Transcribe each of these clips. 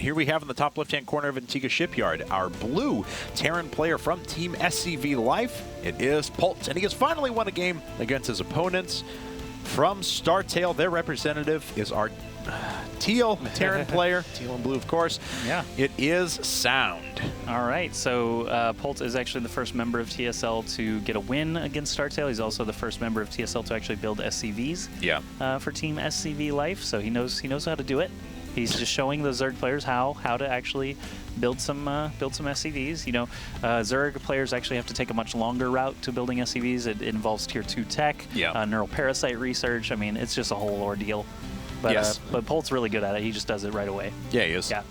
here we have in the top left-hand corner of Antiga Shipyard, our blue Terran player from Team SCV Life. It is Polt, and he has finally won a game against his opponents. From StarTale, their representative is our teal Terran player, teal and blue, of course. Yeah. It is Sound. All right, so Polt is actually the first member of TSL to get a win against StarTale. He's also the first member of TSL to actually build SCVs for Team SCV Life, so he knows how to do it. He's just showing the Zerg players how to actually build some SCVs. You know, Zerg players actually have to take a much longer route to building SCVs. It involves tier 2 tech, neural parasite research. I mean, it's just a whole ordeal. But, but Polt's really good at it. He just does it right away. Yeah, he is. Yeah.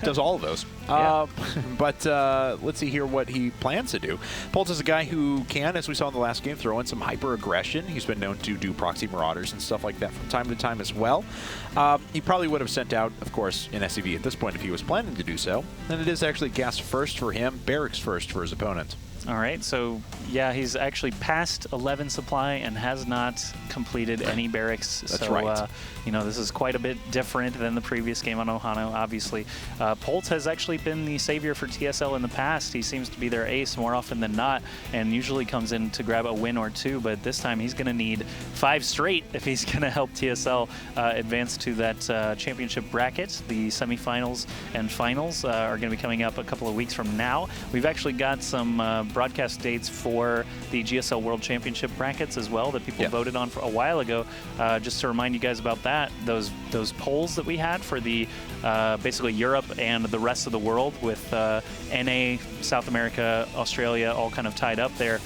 Does all of those. But let's see here what he plans to do. Polt is a guy who can, as we saw in the last game, throw in some hyper-aggression. He's been known to do proxy marauders and stuff like that from time to time as well. He probably would have sent out, of course, an SCV at this point if he was planning to do so. And it is actually gas first for him, barracks first for his opponent. All right, so yeah, he's actually passed 11 supply and has not completed any barracks. That's right. You know, this is quite a bit different than the previous game on Ohano, obviously. Polt has actually been the savior for TSL in the past. He seems to be their ace more often than not, and usually comes in to grab a win or two, but this time he's going to need 5 straight if he's going to help TSL advance to that championship bracket. The semifinals and finals are going to be coming up a couple of weeks from now. We've actually got some broadcast dates for the GSL World Championship brackets as well that people voted on for a while ago. Just to remind you guys about that, those polls that we had for the basically Europe and the rest of the world with NA, South America, Australia all kind of tied up there.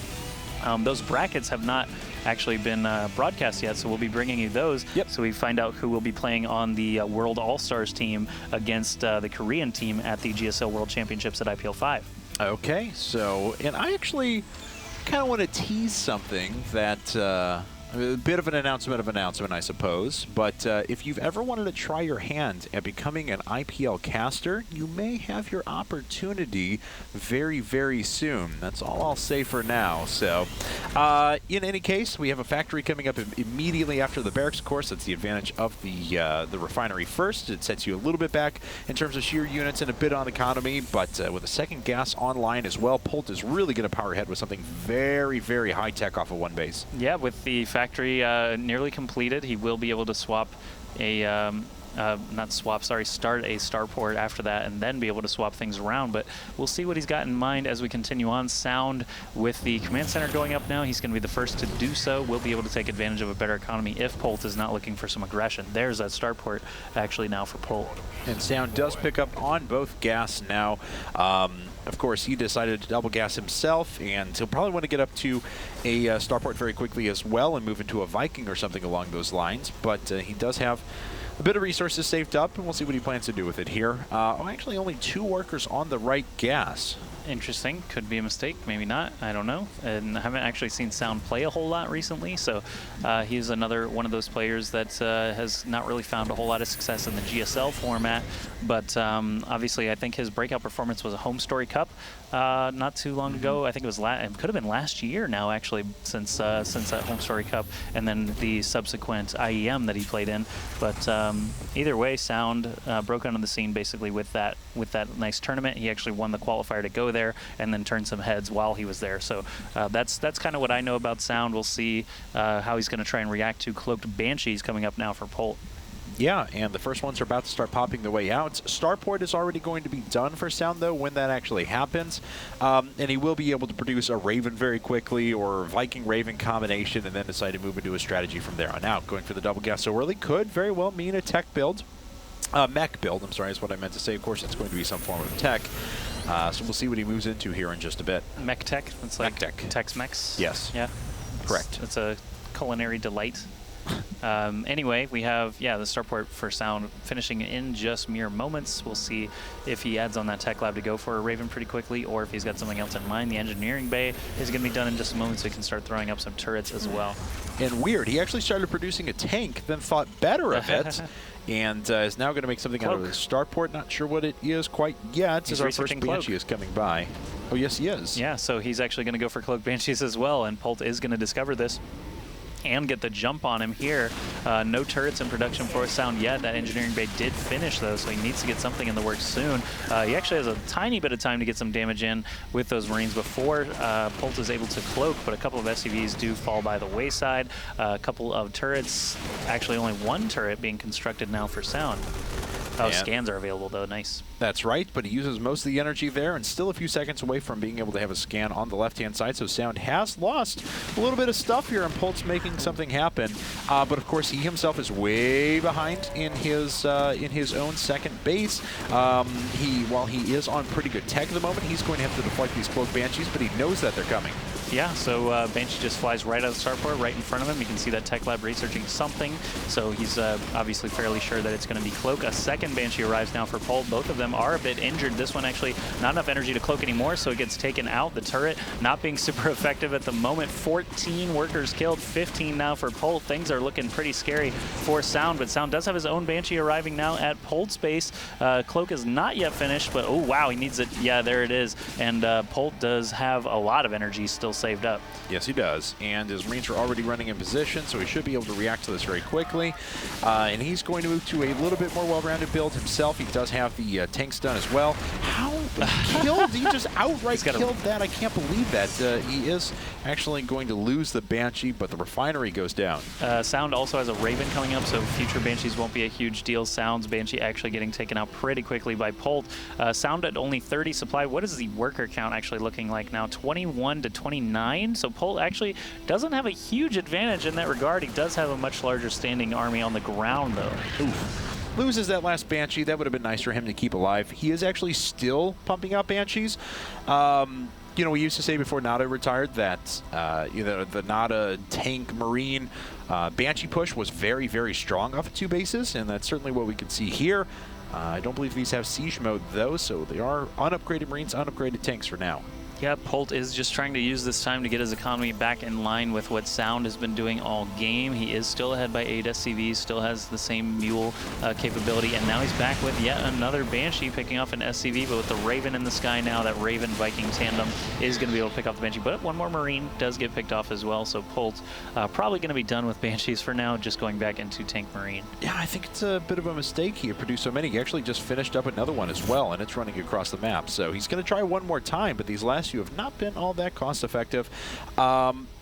Those brackets have not actually been broadcast yet, so we'll be bringing you those. So we find out who will be playing on the World All-Stars team against the Korean team at the GSL World Championships at IPL 5. Okay, so, and I actually kind of want to tease something that, a bit of an announcement, I suppose, but if you've ever wanted to try your hand at becoming an IPL caster, you may have your opportunity very, very soon. That's all I'll say for now. So, in any case, we have a factory coming up immediately after the barracks, of course. That's the advantage of the refinery first. It sets you a little bit back in terms of sheer units and a bit on economy, but with a second gas online as well, Polt is really going to power ahead with something very, very high-tech off of one base. Yeah, with the factory nearly completed, he will be able to swap a start a starport after that and then be able to swap things around, but we'll see what he's got in mind as we continue on. Sound, with the command center going up now, he's going to be the first to do so. We'll be able to take advantage of a better economy if Polt is not looking for some aggression. There's that starport actually now for Polt. And Sound does pick up on both gas now. Of course, he decided to double gas himself, and he'll probably want to get up to a starport very quickly as well and move into a Viking or something along those lines. But he does have a bit of resources saved up, and we'll see what he plans to do with it here. Actually, only 2 workers on the right gas. Interesting. Could be a mistake, maybe not. I don't know. And I haven't actually seen Sound play a whole lot recently, so he's another one of those players that has not really found a whole lot of success in the GSL format. But obviously, I think his breakout performance was a Home Story Cup not too long ago. I think it was it could have been last year now, actually, since that Home Story Cup, and then the subsequent IEM that he played in. But either way, Sound broke onto the scene basically with that nice tournament. He actually won the qualifier to go there and then turned some heads while he was there. So that's kind of what I know about Sound. We'll see how he's going to try and react to Cloaked Banshees coming up now for Polt. Yeah, and the first ones are about to start popping their way out. Starport is already going to be done for Sound, though, when that actually happens. And he will be able to produce a Raven very quickly, or Viking-Raven combination, and then decide to move into a strategy from there on out. Going for the double gas so early could very well mean a tech build. Mech build, I'm sorry, is what I meant to say. Of course, it's going to be some form of tech. So we'll see what he moves into here in just a bit. Mech tech? It's like Mech tech. Tex-Mex? Yes. Yeah. Correct. It's a culinary delight. Anyway, we have, the starport for Sound finishing in just mere moments. We'll see if he adds on that tech lab to go for a Raven pretty quickly, or if he's got something else in mind. The engineering bay is going to be done in just a moment, so he can start throwing up some turrets as well. And weird, he actually started producing a tank, then thought better of it, and is now going to make something out of the starport. Not sure what it is quite yet, as our first Banshee is coming by. Oh, yes, he is. Yeah, so he's actually going to go for Cloaked Banshees as well, and Polt is going to discover this. can get the jump on him here. No turrets in production for Sound yet. That engineering bay did finish, though, so he needs to get something in the works soon. He actually has a tiny bit of time to get some damage in with those Marines before Polt is able to cloak, but a couple of SCVs do fall by the wayside. A couple of turrets, actually only one turret being constructed now for Sound. Oh, scans are available, though. Nice. That's right, but he uses most of the energy there and still a few seconds away from being able to have a scan on the left-hand side, so Sound has lost a little bit of stuff here, and Polt's making something happen. But, of course, he himself is way behind in his own second base. While he is on pretty good tech at the moment, he's going to have to deflect these Cloak Banshees, but he knows that they're coming. Yeah, so Banshee just flies right out of the starport, right in front of him. You can see that Tech Lab researching something, so he's obviously fairly sure that it's going to be Cloak. A second Banshee arrives now for Polt. Both of them are a bit injured. This one actually not enough energy to cloak anymore, so it gets taken out. The turret not being super effective at the moment. 14 workers killed, 15 now for Polt. Things are looking pretty scary for Sound, but Sound does have his own Banshee arriving now at Polt's base. Cloak is not yet finished, but oh wow, he needs it. Yeah, there it is. And Polt does have a lot of energy still saved up. Yes, he does. And his Marines are already running in position, so he should be able to react to this very quickly. And he's going to move to a little bit more well-rounded build himself. He does have the tanks done as well. How killed? He just outright killed that. I can't believe that. He is actually going to lose the Banshee, but the refinery goes down. Sound also has a Raven coming up, so future Banshees won't be a huge deal. Sound's Banshee actually getting taken out pretty quickly by Polt. Sound at only 30 supply. What is the worker count actually looking like now? 21 to 29. So Polt actually doesn't have a huge advantage in that regard. He does have a much larger standing army on the ground, though. Oof. Loses that last Banshee. That would have been nice for him to keep alive. He is actually still pumping out Banshees. You know, we used to say before Nada retired that the Nada tank Marine Banshee push was very, very strong off of two bases, and that's certainly what we could see here. I don't believe these have siege mode, though, so they are unupgraded Marines, unupgraded tanks for now. Yeah, Polt is just trying to use this time to get his economy back in line with what Sound has been doing all game. He is still ahead by 8 SCVs, still has the same mule capability, and now he's back with yet another Banshee picking off an SCV, but with the Raven in the sky now, that Raven-Viking tandem is going to be able to pick off the Banshee, but one more Marine does get picked off as well, so Polt probably going to be done with Banshees for now, just going back into Tank Marine. Yeah, I think it's a bit of a mistake he produced so many. He actually just finished up another one as well, and it's running across the map, so he's going to try one more time, but these last few have not been all that cost effective.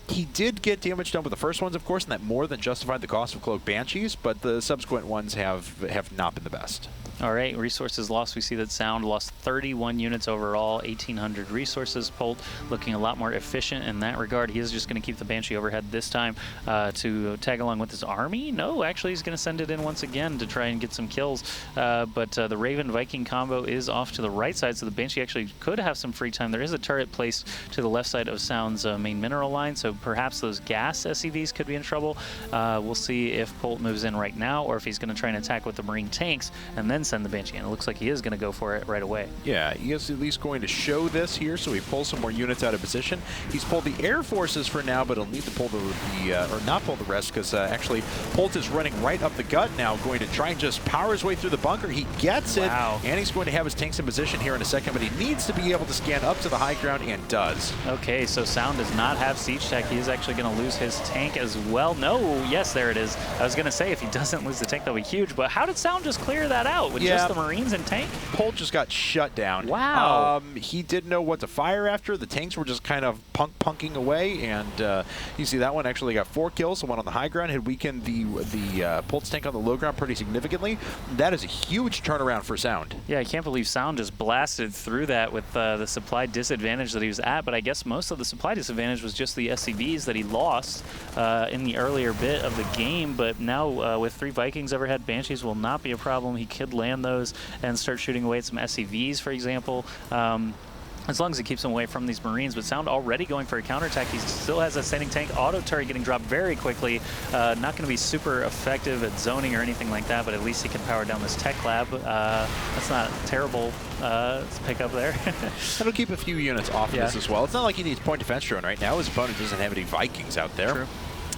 He did get damage done with the first ones, of course, and that more than justified the cost of Cloak Banshees, but the subsequent ones have not been the best. All right, resources lost. We see that Sound lost 31 units overall, 1,800 resources. Polt looking a lot more efficient in that regard. He is just going to keep the Banshee overhead this time to tag along with his army. No, actually, he's going to send it in once again to try and get some kills. But the Raven-Viking combo is off to the right side, so the Banshee actually could have some free time. There is a turret placed to the left side of Sound's main mineral line, so perhaps those gas SCVs could be in trouble. We'll see if Polt moves in right now, or if he's going to try and attack with the Marine tanks and then send the Banshee in. It looks like he is going to go for it right away. Yeah, he is at least going to show this here, so he pulls some more units out of position. He's pulled the Air Forces for now, but he'll need to pull or not pull the rest, because actually Polt is running right up the gut now, going to try and just power his way through the bunker. He gets it, and he's going to have his tanks in position here in a second, but he needs to be able to scan up to the high ground, and does. Okay, so Sound does not have siege tech. He is actually going to lose his tank as well. No, yes, there it is. I was going to say, if he doesn't lose the tank, that'll be huge, but how did Sound just clear that out with just the Marines and tank? Polt just got shut down. Wow. He didn't know what to fire after. The tanks were just kind of punking away, and you see that one actually got 4 kills. The one on the high ground had weakened the Polt's tank on the low ground pretty significantly. That is a huge turnaround for Sound. Yeah, I can't believe Sound just blasted through that with the supply disadvantage that he was at, but I guess most of the supply disadvantage was just the SCVs that he lost in the earlier bit of the game, but now with 3 Vikings overhead, Banshees will not be a problem. He could land those and start shooting away at some SCVs, for example. As long as he keeps them away from these Marines, but Sound already going for a counterattack. He still has a standing tank. Auto turret getting dropped very quickly. Not going to be super effective at zoning or anything like that, but at least he can power down this tech lab. That's not terrible pick up there. That'll keep a few units off of this as well. It's not like he needs point defense drone right now. His opponent doesn't have any Vikings out there. True.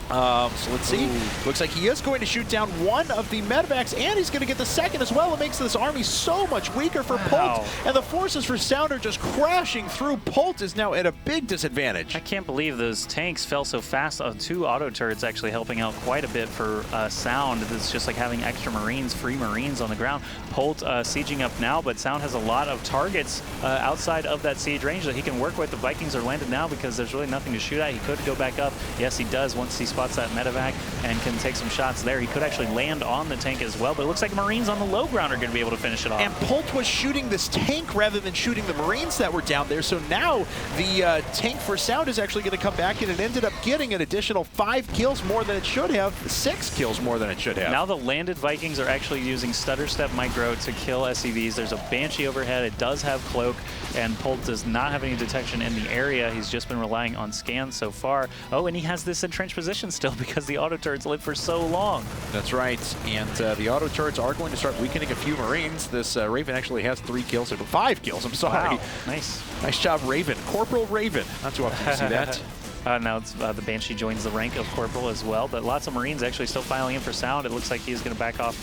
So let's see. Ooh. Looks like he is going to shoot down one of the medevacs, and he's going to get the second as well. It makes this army so much weaker for Polt, and the forces for Sound are just crashing through. Polt is now at a big disadvantage. I can't believe those tanks fell so fast. 2 auto turrets actually helping out quite a bit for Sound. It's just like having extra Marines, free Marines on the ground. Polt sieging up now, but Sound has a lot of targets outside of that siege range that he can work with. The Vikings are landed now because there's really nothing to shoot at. He could go back up. Yes, he does once he spots that medevac and can take some shots there. He could actually land on the tank as well, but it looks like Marines on the low ground are going to be able to finish it off. And Polt was shooting this tank rather than shooting the Marines that were down there, so now the tank for Sound is actually going to come back in and ended up getting an additional 5 kills more than it should have, 6 kills more than it should have. Now the landed Vikings are actually using Stutter Step Micro to kill SCVs. There's a Banshee overhead. It does have Cloak, and Polt does not have any detection in the area. He's just been relying on scans so far. Oh, and he has this entrenched position still because the auto turrets lived for so long. That's right, and the auto turrets are going to start weakening a few Marines. This Raven actually has 3 kills, or 5 kills, I'm sorry. Wow, nice. Nice job, Raven. Corporal Raven. Not too often you see that. Now it's, the Banshee joins the rank of Corporal as well, but lots of Marines actually still filing in for Sound. It looks like he's going to back off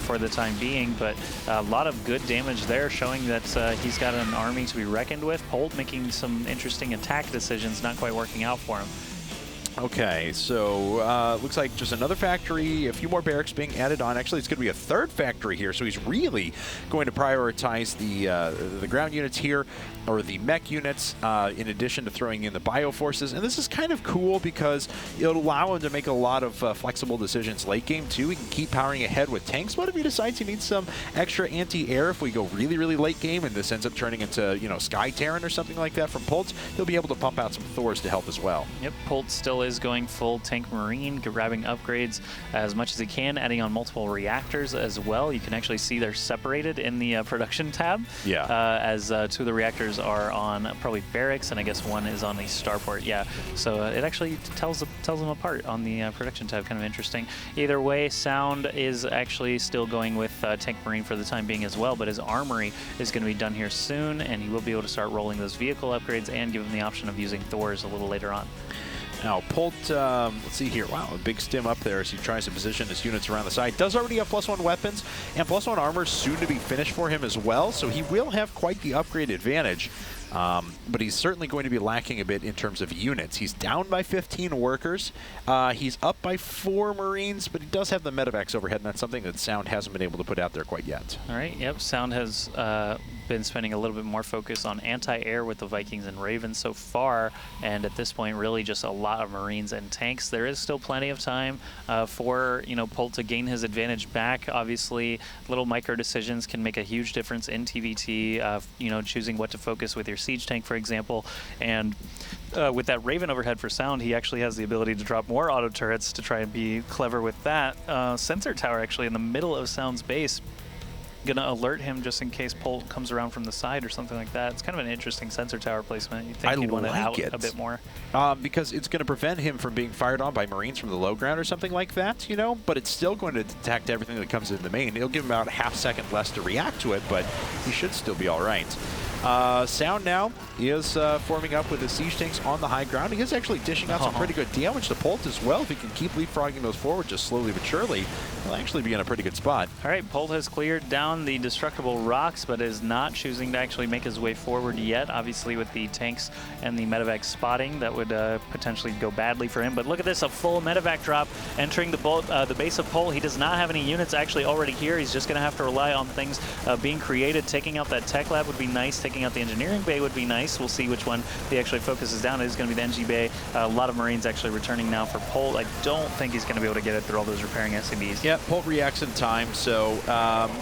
for the time being, but a lot of good damage there, showing that he's got an army to be reckoned with. Polt making some interesting attack decisions, not quite working out for him. Okay, so looks like just another factory, a few more barracks being added on. Actually, it's going to be a 3rd factory here, so he's really going to prioritize the ground units here, or the mech units, in addition to throwing in the bioforces. And this is kind of cool because it'll allow him to make a lot of flexible decisions late game too. He can keep powering ahead with tanks, but if he decides he needs some extra anti-air, if we go really, really late game and this ends up turning into, you know, Sky Terran or something like that from Polt, he'll be able to pump out some Thors to help as well. Yep, Polt still is going full tank Marine, grabbing upgrades as much as he can, adding on multiple reactors as well. You can actually see they're separated in the production tab. Yeah. As 2 of the reactors are on probably barracks, and I guess 1 is on the starport. Yeah. So it actually tells them apart on the production tab. Kind of interesting. Either way, Sound is actually still going with tank Marine for the time being as well, but his armory is going to be done here soon, and he will be able to start rolling those vehicle upgrades and give him the option of using Thors a little later on. Now, Polt, let's see here. Wow, a big stim up there as he tries to position his units around the side. Does already have +1 weapons, and +1 armor soon to be finished for him as well, so he will have quite the upgrade advantage. But he's certainly going to be lacking a bit in terms of units. He's down by 15 workers. He's up by 4 Marines, but he does have the medevacs overhead, and that's something that Sound hasn't been able to put out there quite yet. All right, yep, Sound has been spending a little bit more focus on anti-air with the Vikings and Ravens so far, and at this point really just a lot of Marines and tanks. There is still plenty of time for, you know, Polt to gain his advantage back. Obviously, little micro decisions can make a huge difference in TVT, you know, choosing what to focus with your siege tank, for example, and with that Raven overhead for Sound, he actually has the ability to drop more auto turrets to try and be clever with that. Sensor tower actually in the middle of Sound's base, gonna alert him just in case Polt comes around from the side or something like that. It's kind of an interesting sensor tower placement. You think he'd want it out a bit more? Because it's going to prevent him from being fired on by Marines from the low ground or something like that, you know, but it's still going to detect everything that comes in the main. It'll give him about a half second less to react to it, but he should still be all right. Sound now is forming up with his siege tanks on the high ground. He is actually dishing out some pretty good damage to Polt as well. If he can keep leapfrogging those forward just slowly but surely, he'll actually be in a pretty good spot. All right, Polt has cleared down the destructible rocks, but is not choosing to actually make his way forward yet. Obviously, with the tanks and the medevac spotting, that would potentially go badly for him. But look at this, a full medevac drop entering the base of Polt. He does not have any units actually already here. He's just going to have to rely on things being created. Taking out that tech lab would be nice. Taking out the engineering bay would be nice. We'll see which one he actually focuses down. It is going to be the NG bay. A lot of Marines actually returning now for Polt. I don't think he's going to be able to get it through all those repairing SCBs. Yeah, Polt reacts in time, so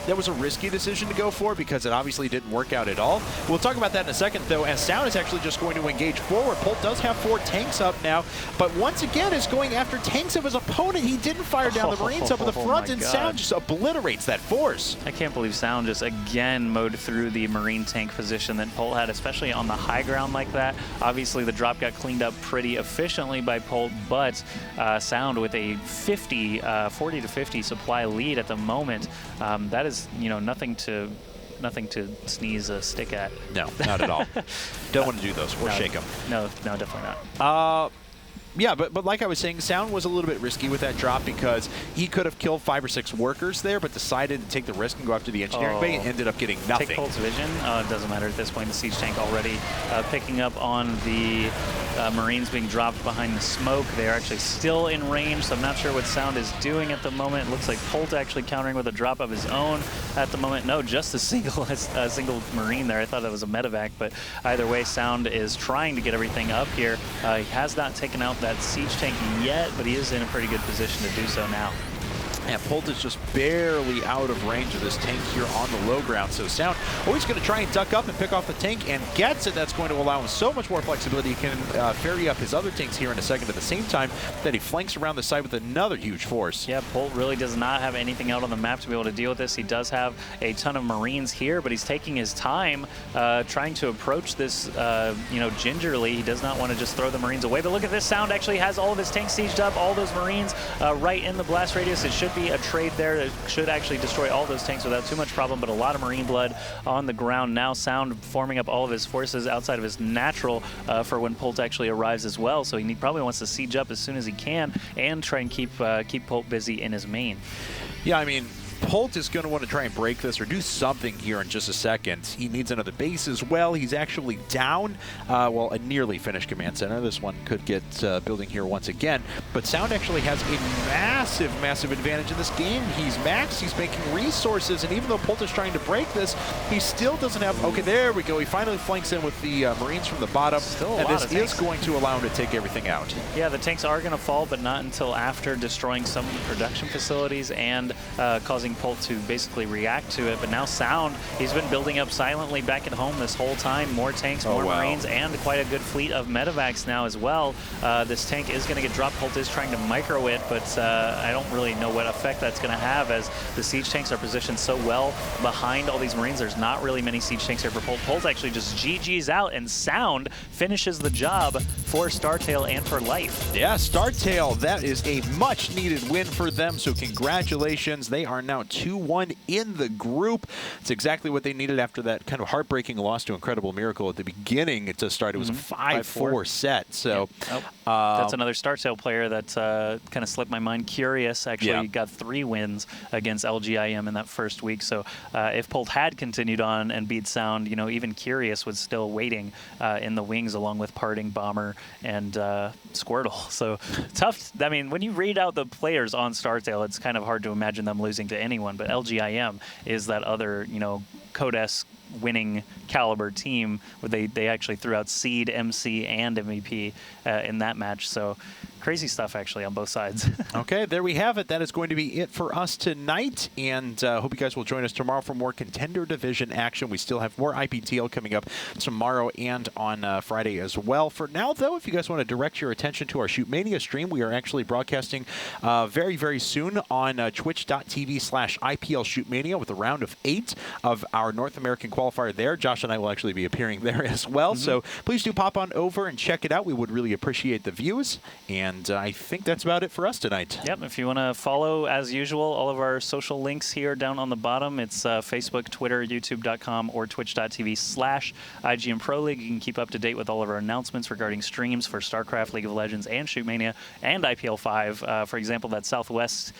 that was a risky decision to go for because it obviously didn't work out at all. We'll talk about that in a second, though, as Sound is actually just going to engage forward. Polt does have 4 tanks up now, but once again is going after tanks of his opponent. He didn't fire down the Marines up in the front, and Sound just obliterates that force. I can't believe Sound just again mowed through the Marine tank position that Polt had, especially on the high ground like that. Obviously, the drop got cleaned up pretty efficiently by Polt, but Sound with a 40 to 50 supply lead at the moment. That is, you know, nothing to sneeze a stick at. No, not at all. Don't want to do those or shake them. No, definitely not. Yeah, but like I was saying, Sound was a little bit risky with that drop because he could have killed 5 or 6 workers there, but decided to take the risk and go after the engineering bay and ended up getting nothing. Take Polt's vision. It doesn't matter at this point. The siege tank already picking up on the Marines being dropped behind the smoke. They are actually still in range, so I'm not sure what Sound is doing at the moment. It looks like Polt actually countering with a drop of his own at the moment. No, just a single Marine there. I thought that was a medevac, but either way, Sound is trying to get everything up here. He has not taken out that siege tank yet, but he is in a pretty good position to do so now. Yeah, Polt is just barely out of range of this tank here on the low ground. So Sound always going to try and duck up and pick off the tank, and gets it. That's going to allow him so much more flexibility. He can ferry up his other tanks here in a second at the same time that he flanks around the side with another huge force. Yeah, Polt really does not have anything out on the map to be able to deal with this. He does have a ton of Marines here, but he's taking his time trying to approach this, gingerly. He does not want to just throw the Marines away. But look at this. Sound actually has all of his tanks sieged up, all those Marines right in the blast radius. It should be a trade there that should actually destroy all those tanks without too much problem, but a lot of Marine blood on the ground now. Sound forming up all of his forces outside of his natural for when Polt actually arrives as well, so he probably wants to siege up as soon as he can and try and keep Polt busy in his main. Yeah, I mean, Polt is going to want to try and break this or do something here in just a second. He needs another base as well. He's actually down, a nearly finished command center. This one could get building here once again. But Sound actually has a massive, massive advantage in this game. He's maxed, he's making resources, and even though Polt is trying to break this, he still doesn't have... Okay, there we go. He finally flanks in with the Marines from the bottom, and this is going to allow him to take everything out. Yeah, the tanks are going to fall, but not until after destroying some production facilities and causing Polt to basically react to it. But now Sound, he's been building up silently back at home this whole time. More tanks, more Marines, and quite a good fleet of medevacs now as well. This tank is going to get dropped. Polt is trying to micro it, but I don't really know what effect that's going to have as the siege tanks are positioned so well behind all these Marines. There's not really many siege tanks here for Polt. Polt actually just GG's out, and Sound finishes the job for StarTale and for life. Yeah, StarTale, that is a much needed win for them, so congratulations. They are now 2-1 in the group. It's exactly what they needed after that kind of heartbreaking loss to Incredible Miracle at the beginning. To start, it was a 5-4 set. So that's another StarTale player that kind of slipped my mind. Curious actually got 3 wins against LGIM in that first week. So if Polt had continued on and beat Sound, even Curious was still waiting in the wings along with Parting, Bomber, and Squirtle. So tough. I mean, when you read out the players on StarTale, it's kind of hard to imagine them losing to anyone, but LGIM is that other, Codes winning caliber team where they actually threw out Seed, MC, and MVP in that match. So crazy stuff actually on both sides. Okay, there we have it. That is going to be it for us tonight, and hope you guys will join us tomorrow for more Contender Division action. We still have more IPTL coming up tomorrow and on Friday as well. For now, though, if you guys want to direct your attention to our Shootmania stream, we are actually broadcasting very, very soon on twitch.tv/IPL Shootmania with a round of 8 of our North American qualifier there. Josh and I will actually be appearing there as well, so please do pop on over and check it out. We would really appreciate the views, and I think that's about it for us tonight. Yep, if you want to follow, as usual, all of our social links here down on the bottom. It's Facebook, Twitter, YouTube.com, or twitch.tv/IGNProLeague. You can keep up to date with all of our announcements regarding streams for StarCraft, League of Legends, and Shootmania, and IPL 5. For example, that Southwest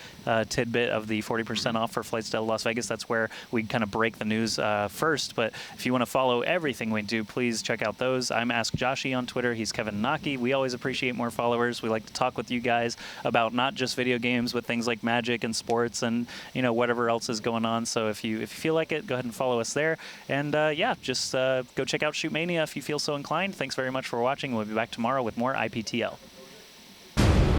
tidbit of the 40% off for flights to Las Vegas, that's where we kind of break the news first. But if you want to follow everything we do, please check out those. I'm Ask Joshy on Twitter. He's Kevin Naki. We always appreciate more followers. We like to talk with you guys about not just video games, but things like Magic and sports and whatever else is going on. So if you feel like it, go ahead and follow us there. And just go check out Shootmania if you feel so inclined. Thanks very much for watching. We'll be back tomorrow with more IPTL.